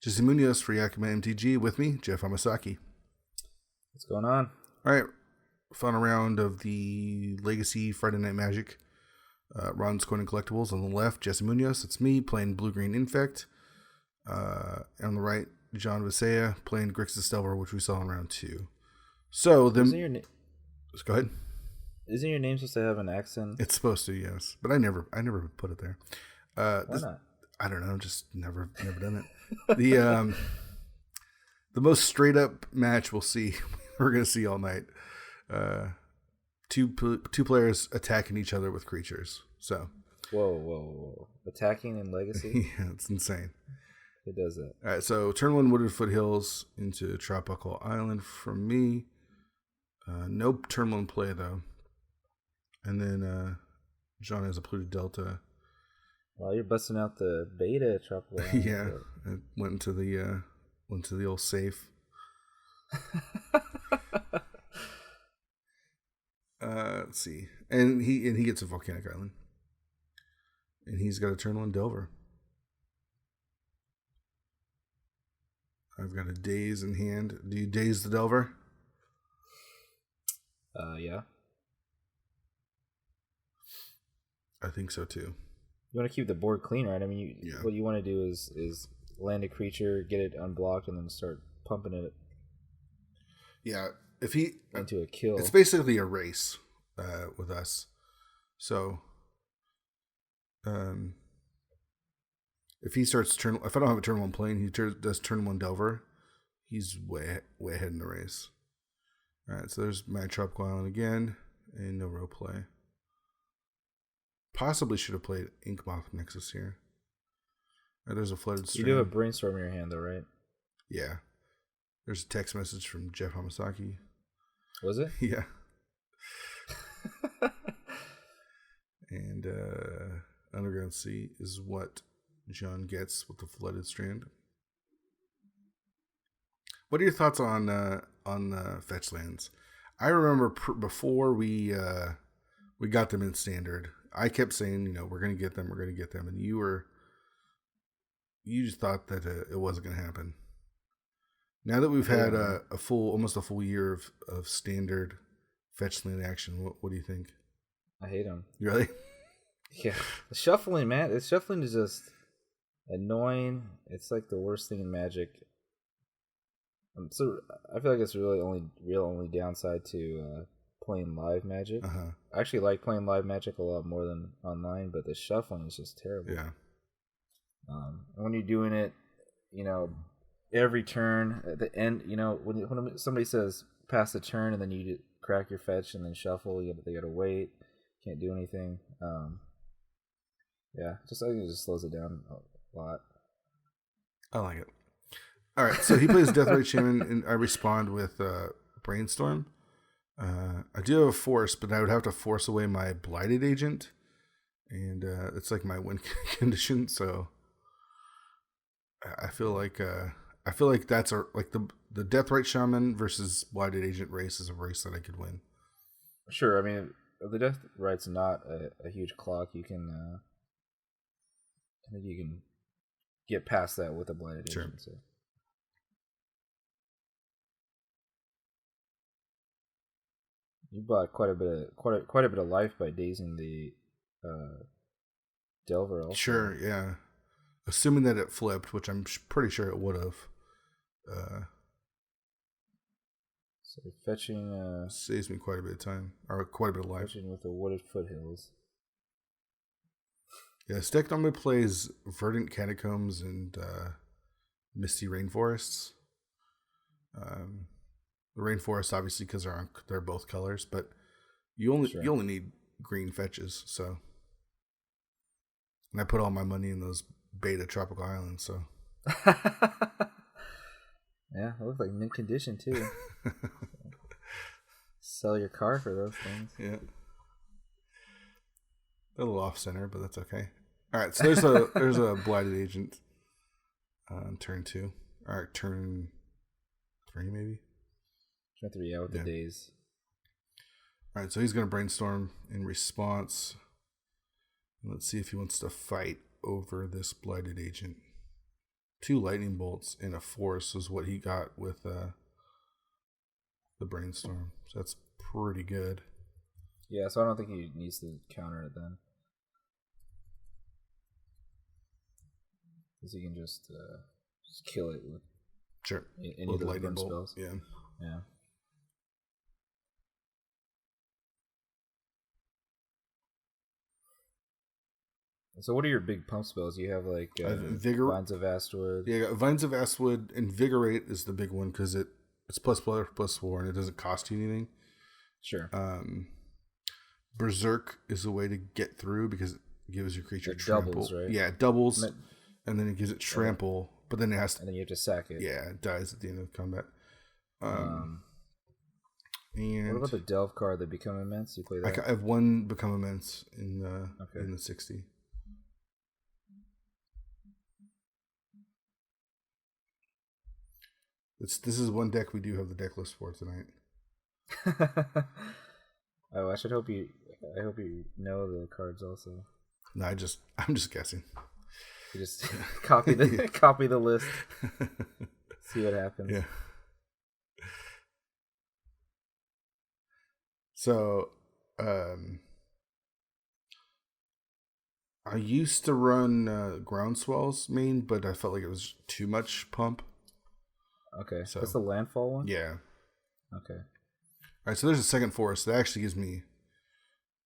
Jesse Munoz for Yakima MTG with me, Geoff Hamasaki. What's going on? All right, final round of the Legacy Friday Night Magic. Ron's Coin and Collectibles on the left, Jesse Munoz. It's me playing blue-green Infect. On the right, John Visaya playing Grixis Delver, which we saw in round 2. So then, let's go ahead. Isn't your name supposed to have an accent? It's supposed to, yes, but I never put it there. Why not? I don't know, just never done it. The most straight up match we'll see, we're gonna see all night. Two players attacking each other with creatures. So Whoa. Attacking in Legacy? Yeah, it's insane. It does that. All right, so turn 1 Wooded Foothills into Tropical Island from me. No turn 1 play though. And then John has a Polluted Delta. Wow, you're busting out the beta Tropical Island. Yeah, it went into the old safe. Let's see, and he gets a Volcanic Island, and he's got a turn 1 Delver. I've got a Daze in hand. Do you Daze the Delver? Yeah. I think so too. You want to keep the board clean, right? I mean, what you want to do is land a creature, get it unblocked, and then start pumping it. Yeah, if he into a kill, it's basically a race with us. So, if he starts if I don't have a turn 1 plane, he does turn 1 Delver. He's way ahead in the race. All right, so there's my Tropical Island again, and no row play. Possibly should have played Inkmoth Nexus here. There's a Flooded Stream. You do have a Brainstorm in your hand, though, right? Yeah. There's a text message from Geoff Hamasaki. Was it? Yeah. And Underground Sea is what John gets with the Flooded Strand. What are your thoughts on fetch lands? I remember before we got them in Standard, I kept saying, we're going to get them, and you just thought that it wasn't going to happen. Now that we've had almost a full year of Standard fetch land action, what do you think? I hate them. Really? Yeah, the shuffling, man. The shuffling is just annoying. It's like the worst thing in Magic. So I feel like it's really only downside to playing live Magic. Uh-huh. I actually like playing live Magic a lot more than online, but the shuffling is just terrible. Yeah. When you're doing it, every turn at the end, when somebody says pass the turn and then you crack your fetch and then shuffle, they gotta wait, can't do anything. Yeah, I think it just slows it down a lot. I like it. All right, so he plays Deathrite Shaman, and I respond with Brainstorm. I do have a Force, but I would have to force away my Blighted Agent, and it's like my win condition. So I feel like that's the Deathrite Shaman versus Blighted Agent race is a race that I could win. Sure, I mean the Deathrite's not a huge clock. You can, I think you can get past that with a Blighted Agent. So. You bought quite a bit of life by dazing the Delver. Also. Sure, yeah. Assuming that it flipped, which I'm pretty sure it would have. So fetching saves me quite a bit of time, or quite a bit of life. Fetching with the Wooded Foothills. Yeah, this deck normally plays Verdant Catacombs and Misty Rainforests. The Rainforest, obviously, because they're both colors, but you only need green fetches. So, and I put all my money in those beta Tropical Islands. So, yeah, it looks like mint condition too. Sell your car for those things. Yeah, a little off center, but that's okay. All right, so there's a Blighted Agent on turn 2. All right, turn 3 maybe. Turn 3 out with the days. All right, so he's going to Brainstorm in response. Let's see if he wants to fight over this Blighted Agent. 2 lightning bolts and a force is what he got with the brainstorm. So that's pretty good. Yeah, so I don't think he needs to counter it then. Because he can just kill it with any with of those lightning burn bolt. spells. Yeah. So what are your big pump spells? You have like Vines of Astwood. Yeah, Vines of Astwood. Invigorate is the big one because it's +4 and it doesn't cost you anything. Sure. Berserk is a way to get through because it gives your creature trample. Doubles, right? Yeah, it doubles, and then it gives it trample, but then it has to... And then you have to sack it. Yeah, it dies at the end of combat. And what about the Delve card, the Become Immense? You play that? I have 1 Become Immense in the 60. This is one deck we do have the deck list for tonight. Oh, I hope you know the cards also. No, I'm just guessing. You just copy the list. See what happens. Yeah. So, I used to run Groundswells main, but I felt like it was too much pump. Okay, so that's the landfall one? Yeah. Okay. All right, so there's a second force that actually gives me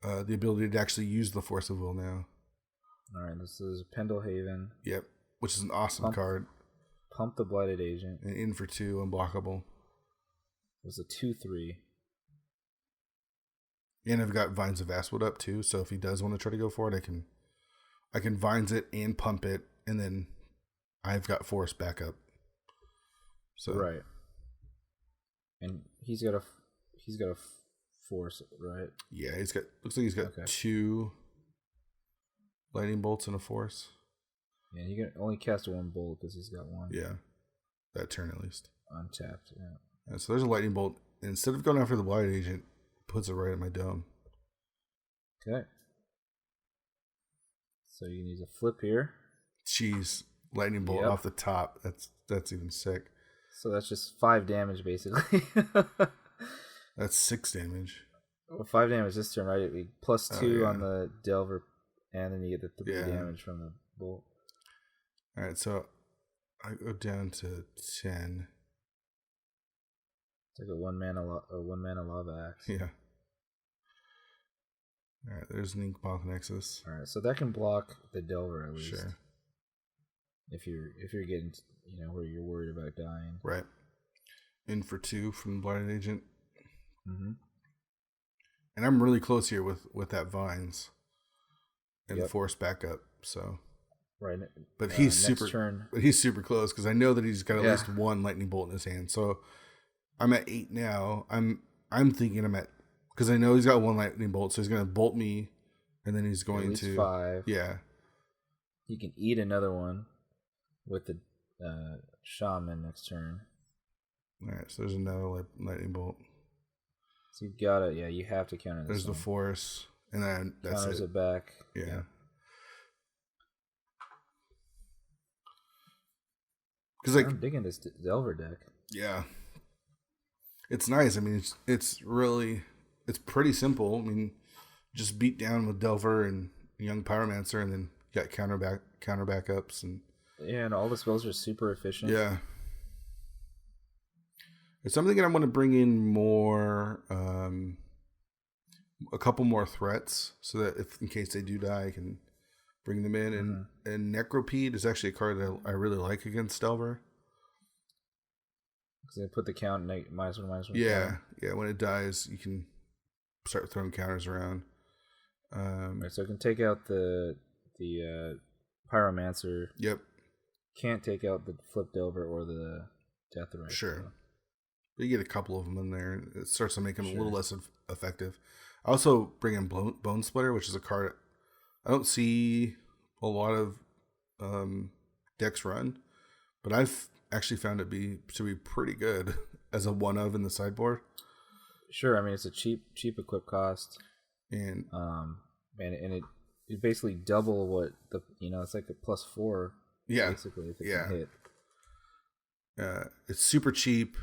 the ability to actually use the Force of Will now. All right, this is Pendlehaven. Yep, which is an awesome card. Pump the Blighted Agent. And in for 2, unblockable. It's a 2/3. And I've got Vines of Astwood up too, so if he does want to try to go for it, I can Vines it and pump it, and then I've got Force backup. So right. And he's got a Force, right? Yeah, looks like he's got 2 lightning bolts and a Force. Yeah, you can only cast 1 bolt because he's got 1. Yeah, that turn at least. Untapped, yeah. And so there's a lightning bolt. Instead of going after the Blighted Agent, puts it right at my dome. Okay. So you can use a flip here. Jeez, lightning bolt off the top. That's even sick. So that's just 5 damage basically. That's 6 damage. Well, 5 damage this turn, right? It'd be +2 on the Delver, and then you get the 3 damage from the bolt. All right, so I go down to 10. It's like a 1 mana lava axe. Yeah. All right, there's an Inkmoth Nexus. All right, so that can block the Delver at least. Sure. If you're getting where you're worried about dying. Right. In for 2 from the Blighted Agent. Mm-hmm. And I'm really close here with that Vines and the Force backup. So. Right. But he's super close because I know that he's got at least 1 lightning bolt in his hand. So I'm at 8 now. I'm thinking I'm at, because I know he's got 1 lightning bolt, so he's going to bolt me, and then he's going to 5. Yeah. He can eat another one with the Shaman next turn. All right, so there's another lightning bolt. So you got it. Yeah, you have to counter this. There's the Force, and then that's counters it back. Yeah. Because I'm digging this Delver deck. Yeah, it's nice. I mean, it's pretty simple. I mean, just beat down with Delver and Young Pyromancer, and then you got counter backups and and all the spells are super efficient. Yeah. It's something that I want to bring in more, a couple more threats, so that if in case they do die, I can bring them in. And Necropede is actually a card that I really like against Delver. Because they put the count -1/-1. Yeah, yeah. When it dies, you can start throwing counters around. Right, so it can take out the Pyromancer. Yep. Can't take out the Flip Delver or the Death Ray. Sure. So. But you get a couple of them in there, and it starts to make them a little less effective. I also bring in Bone Splitter, which is a card I don't see a lot of decks run, but I've actually found it to be pretty good as a one of in the sideboard. Sure, I mean it's a cheap equip cost, and it basically double what it's like a +4. Yeah, basically if it can hit. It's super cheap.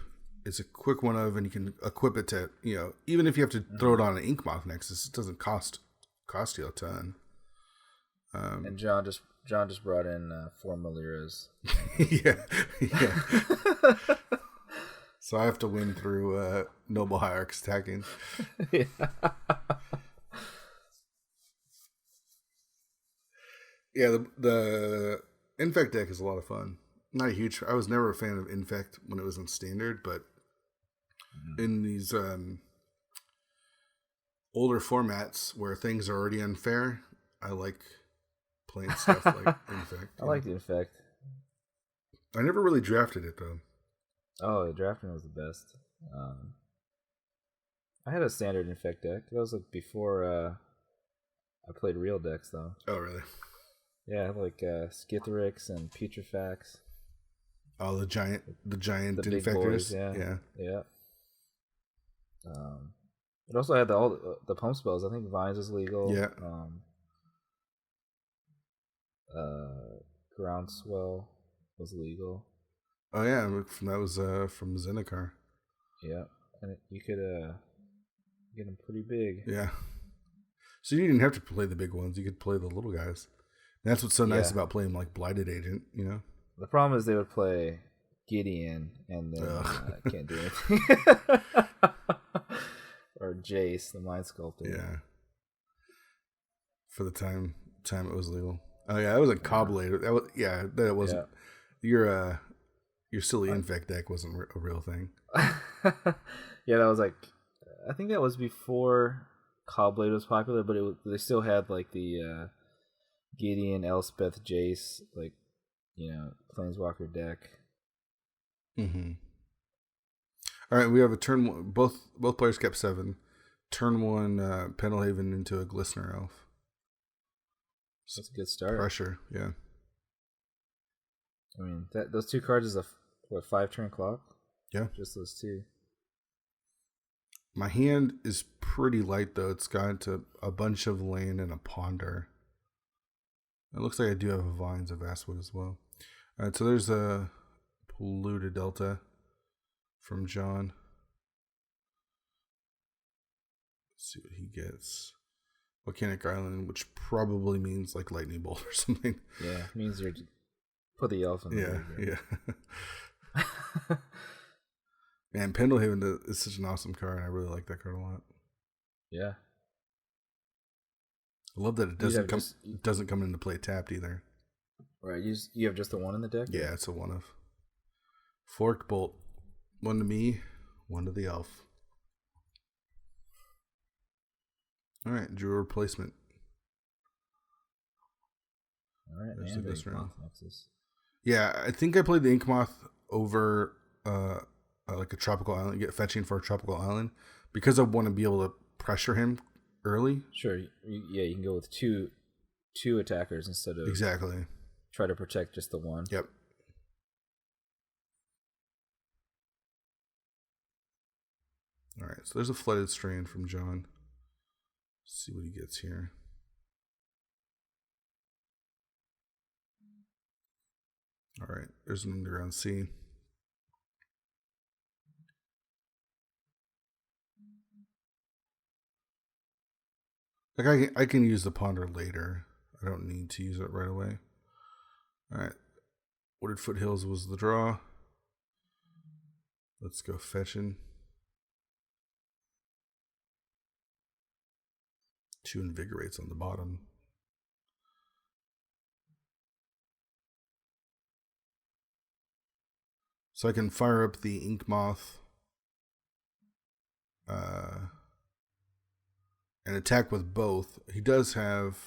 It's a quick one of, and you can equip it to, even if you have to throw it on an Ink Moth Nexus, it doesn't cost you a ton. And John just brought in 4 Maliras. yeah. So I have to win through Noble Hierarchs attacking. Yeah. Yeah, the Infect deck is a lot of fun. Not huge. I was never a fan of Infect when it was in Standard, but in these older formats where things are already unfair, I like playing stuff like Infect. I like the Infect. I never really drafted it though. Oh, the drafting was the best. I had a standard Infect deck. That was like before I played real decks though. Oh, really? Yeah, I had like Skithrix and Petrifax. Oh, the giant The big infectors. boys, yeah. It also had all the pump spells. I think Vines is legal. Yeah. Groundswell was legal. Oh yeah, that was from Zendikar. Yeah, and you could get them pretty big. Yeah. So you didn't have to play the big ones. You could play the little guys. And that's what's so nice about playing like Blighted Agent, The problem is they would play Gideon and then can't do anything. Or Jace, the Mind Sculptor. Yeah. For the time it was legal. Oh yeah, that was a Cobbler. That wasn't. Yeah. Your silly Infect deck wasn't a real thing. Yeah, that was like, I think that was before Cobblade was popular, but they still had like the Gideon, Elspeth, Jace, like, Planeswalker deck. Mm-hmm. All right, we have a turn one. Both players kept 7. Turn 1, Pendelhaven into a Glistener Elf. That's a good start. Pressure, yeah. I mean, those 2 cards is a 5-turn clock? Yeah. Just those 2. My hand is pretty light, though. It's got a bunch of land and a Ponder. It looks like I do have a Vines of Vastwood as well. All right, so there's a Polluted Delta from John. Let's see what he gets. Volcanic Island, which probably means like Lightning Bolt or something. Yeah, it means you're put the elf in the yeah. Man, Pendelhaven is such an awesome card, and I really like that card a lot. Yeah. I love that it doesn't come into play tapped either. Right, you have just the 1 in the deck? Yeah, it's a 1 of. Forked Bolt. 1 to me, 1 to the elf. Alright, drew a replacement. Alright, man. Ink Moth Nexus. Yeah, I think I played the Ink Moth over like a tropical island, get fetching for a tropical island, because I want to be able to pressure him early. Sure, you can go with two attackers instead of exactly try to protect just the 1. Yep. All right, so there's a Flooded Strand from John. Let's see what he gets here. All right, there's an Underground Sea. Like I can use the Ponder later. I don't need to use it right away. All right, Wooded Foothills was the draw. Let's go fetching. 2 Invigorates on the bottom. So I can fire up the Ink Moth and attack with both. He does have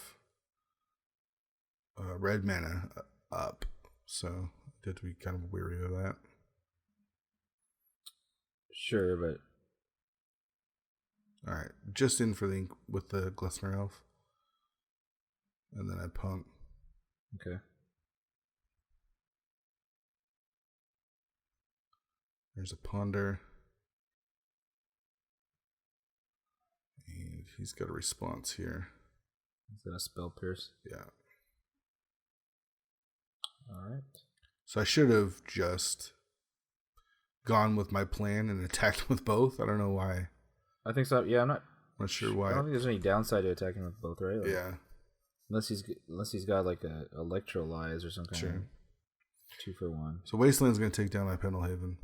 red mana up, so you have to be kind of wary of that. Sure, but all right, just in for the ink with the Glistener Elf, and then I pump. Okay. There's a Ponder. And he's got a response here. He's got a Spell Pierce. Yeah. All right. So I should have just gone with my plan and attacked with both. I don't know why. I think so. Yeah, I'm not sure why. I don't think there's any downside to attacking with both, right? Like, yeah. Unless he's got like a electrolyze or something. Sure. 2 for 1. So Wasteland's going to take down my Pendelhaven. And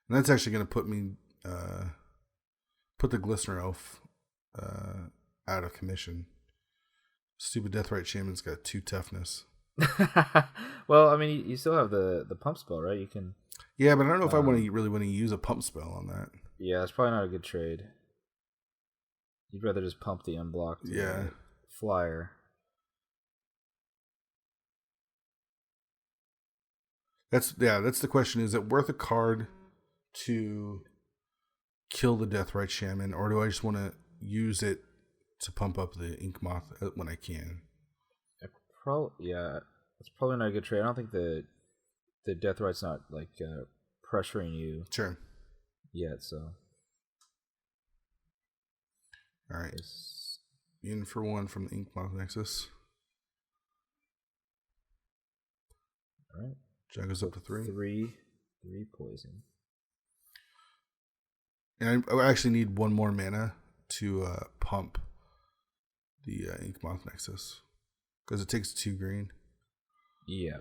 that's actually going to put me, put the Glistener Elf out of commission. Stupid Deathrite Shaman's got 2 toughness. Well, I mean, you still have the pump spell, right? You can. Yeah, but I don't know if I really want to use a pump spell on that. Yeah, it's probably not a good trade. You'd rather just pump the unblocked flyer. That's the question. Is it worth a card to kill the Deathrite Shaman, or do I just want to use it to pump up the Ink Moth when I can? It's probably not a good trade. I don't think the Deathrite's not like pressuring you. Sure. Yet, so. All right. In for 1 from the Ink Moth Nexus. All right. John goes up to 3. 3 poison. And I actually need 1 more mana to pump the Ink Moth Nexus. Because it takes 2 green. Yeah.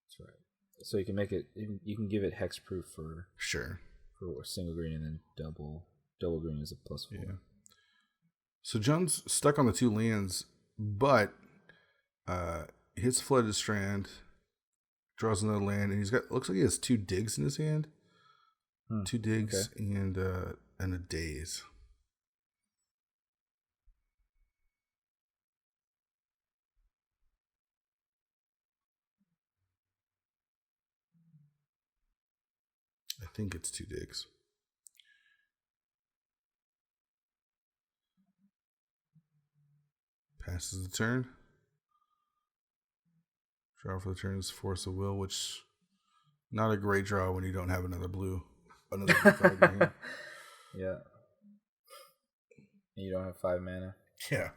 That's right. So you can make it. You can give it hexproof for a single green, and then double green is a +4. Yeah. So John's stuck on the 2 lands, but hits Flooded Strand, draws another land, and looks like he has 2 digs in his hand. 2 digs and a daze. I think it's 2 digs. Passes the turn. Draw for the turn is Force of Will, which not a great draw when you don't have another blue card in here. Yeah. You don't have 5 mana. Yeah.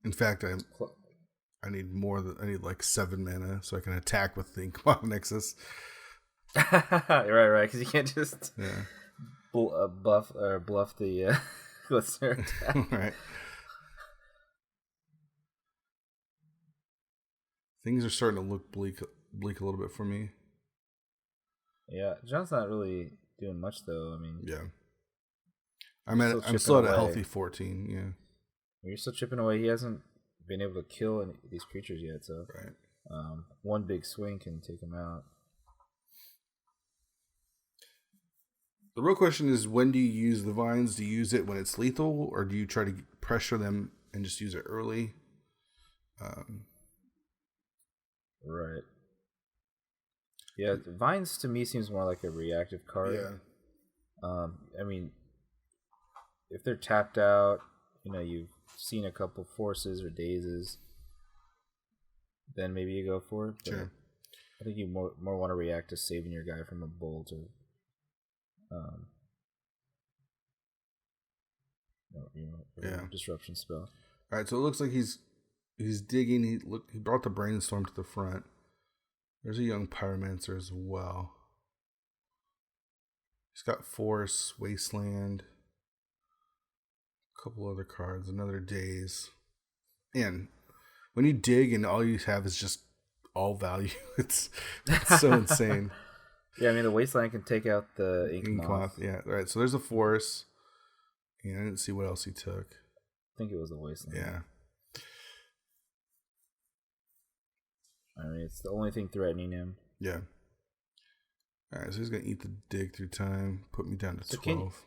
In fact, I need more than I need like 7 mana so I can attack with the Ink Moth Nexus. right, because you can't just bluff the listener attack. Right. Things are starting to look bleak a little bit for me. Yeah, John's not really doing much though. I mean, yeah, I'm still at a healthy 14. Yeah, you're still chipping away. He hasn't been able to kill any of these creatures yet, so right. One big swing can take him out. The real question is, when do you use the vines? Do you use it when it's lethal, or do you try to pressure them and just use it early? Right. Yeah, vines to me seems more like a reactive card. Yeah. I mean, if they're tapped out, you've seen a couple forces or dazes, then maybe you go for it. But sure. I think you more want to react to saving your guy from a bolt or disruption spell. All right, so it looks like he's digging. He brought the Brainstorm to the front. There's a young Pyromancer as well. He's got Force, Wasteland, a couple other cards, another Daze. And when you dig and all you have is just all value, it's so insane. Yeah, I mean, the Wasteland can take out the Ink Moth. Yeah, all right, so there's a Force. And I didn't see what else he took. I think it was the Wasteland. Yeah. I mean, it's the only thing threatening him. Yeah. All right, so he's going to eat the dig through time, put me down to 12.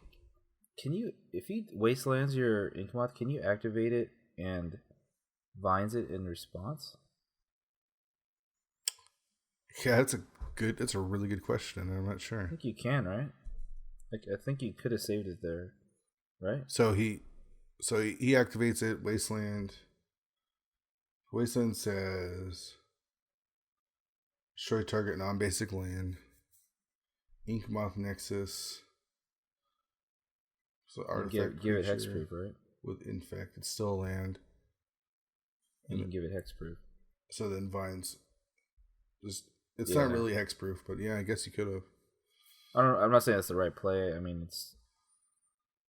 Can you, if he Wastelands your Ink Moth, can you activate it and vines it in response? Yeah, that's a really good question, and I'm not sure. I think you can, right? Like, I think you could have saved it there, right? So he activates it, Wasteland. Wasteland says destroy target non-basic land. Ink Moth Nexus. So artifact give it hexproof, right? With Infect, it's still a land. And you can give it hexproof. So then vines just It's not really hexproof, but yeah, I guess you could have. I'm not saying that's the right play. I mean, it's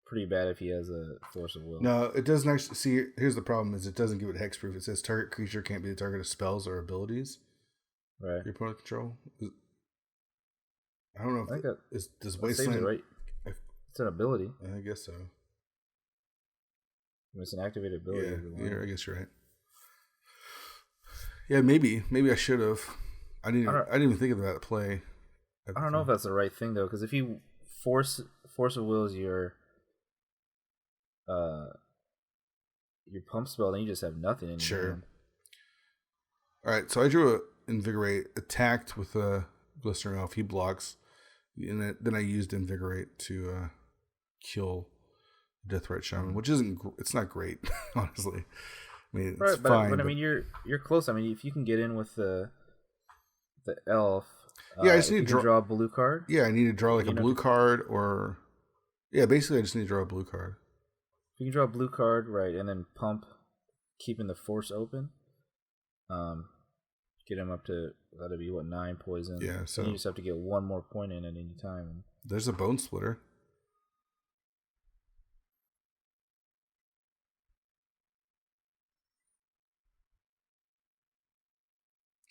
pretty bad if he has a force of will. No, it doesn't actually. See, here's the problem: is it doesn't give it hexproof. It says target creature can't be the target of spells or abilities. Right. Your opponent control. I don't know if does Wasteland Wasteland right? It's an ability. I guess so. It's an activated ability. Yeah, I guess you're right. Yeah, maybe I should have. I didn't even think of that play. I don't know if that's the right thing though, because if you force of will is your pump spell, then you just have nothing in your hand. All right, so I drew a Invigorate, attacked with a Glistening Elf. He blocks, and then I used Invigorate to kill Deathright Shaman, which it's not great, honestly. I mean, it's fine. But I mean, you're close. I mean, if you can get in with the elf, I just need to draw a blue card. Yeah, I need to draw like a blue card, or basically I just need to draw a blue card. You can draw a blue card, right, and then pump, keeping the force open. Get him up to that'll be 9 poison. Yeah, so you just have to get one more point in at any time. There's a Bone Splitter.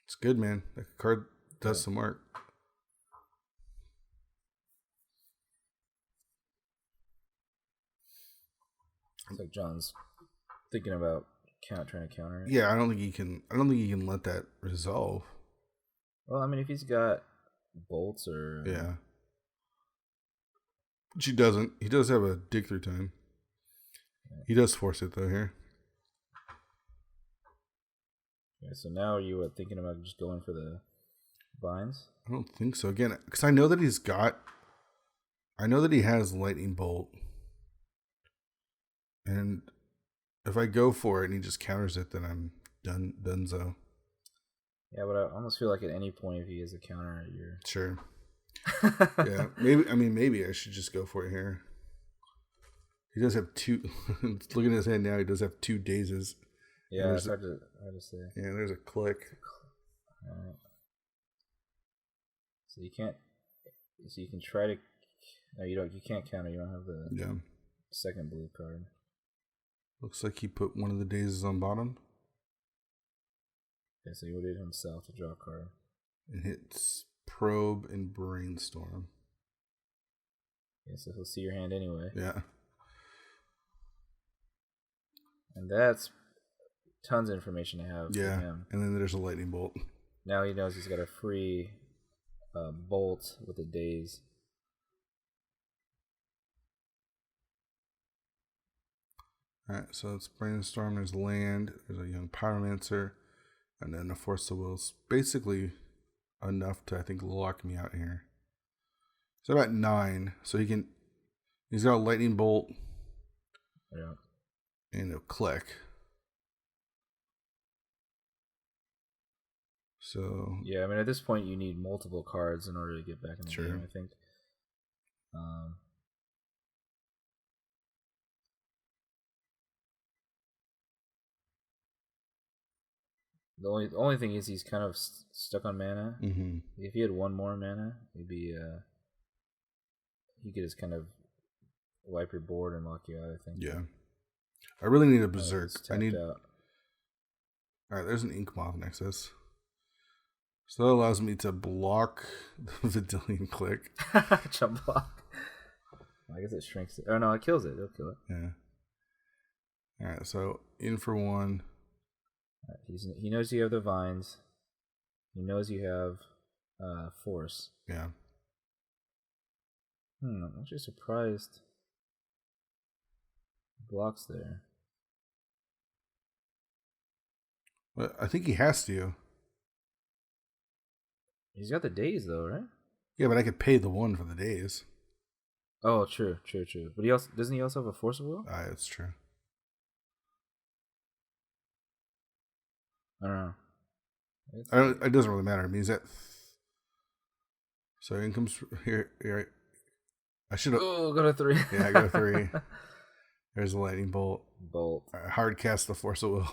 It's good, man. That card does some work. It's like John's thinking about trying to counter it. Yeah, I don't think he can let that resolve. Well, I mean, if he's got bolts or which he doesn't. He does have a dig through time. He does force it though here. Okay, so now are you thinking about just going for the vines? I don't think so. Again, because I know that he has Lightning Bolt, and if I go for it and he just counters it, then I'm donezo. Yeah, but I almost feel like at any point if he has a counter, you're sure. Yeah, maybe I should just go for it here. He does have 2. Looking at his hand now, he does have 2 dazes. Yeah, it's hard to say. Yeah, there's a click. All right. So you can't. So you can try to. No, you don't. You can't counter. You don't have the second blue card. Looks like he put one of the dazes on bottom. Okay, so he would hit himself to draw a card. And hits Probe and Brainstorm. Yeah, so he'll see your hand anyway. Yeah. And that's tons of information to have for him. And then there's a Lightning Bolt. Now he knows he's got a free bolt with a daze. Alright, so it's Brainstorm, there's Land, there's a Young Pyromancer, and then a Force of Will's basically enough to, I think, lock me out here. So about 9. So he's got a Lightning Bolt. Yeah. And a click. So yeah, I mean at this point you need multiple cards in order to get back in the game, I think. The only thing is he's kind of stuck on mana. Mm-hmm. If he had one more mana, he'd be he could just kind of wipe your board and lock you out, I think. Yeah. I really need a Berserk. I need. Out. All right, there's an Ink Moth Nexus. So that allows me to block the Vidillion click. Jump block. I guess it shrinks it. Oh no, it kills it. It'll kill it. Yeah. All right, so in for 1. He knows you have the vines. He knows you have force. Yeah. I'm actually surprised. Blocks there. But I think he has to. He's got the days though, right? Yeah, but I could pay the 1 for the days. Oh, true. But doesn't he also have a force of will? That's true. I don't know. It doesn't really matter. I mean, he's at. So income's here. I should have. Oh, go to 3. Yeah, I go to 3. There's a Lightning Bolt. Hard cast the Force of Will.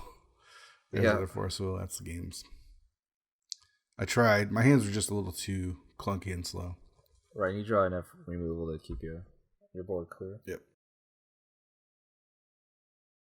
There's the Force of Will. That's the games. I tried. My hands were just a little too clunky and slow. Right, you draw enough removal to keep your board clear. Yep.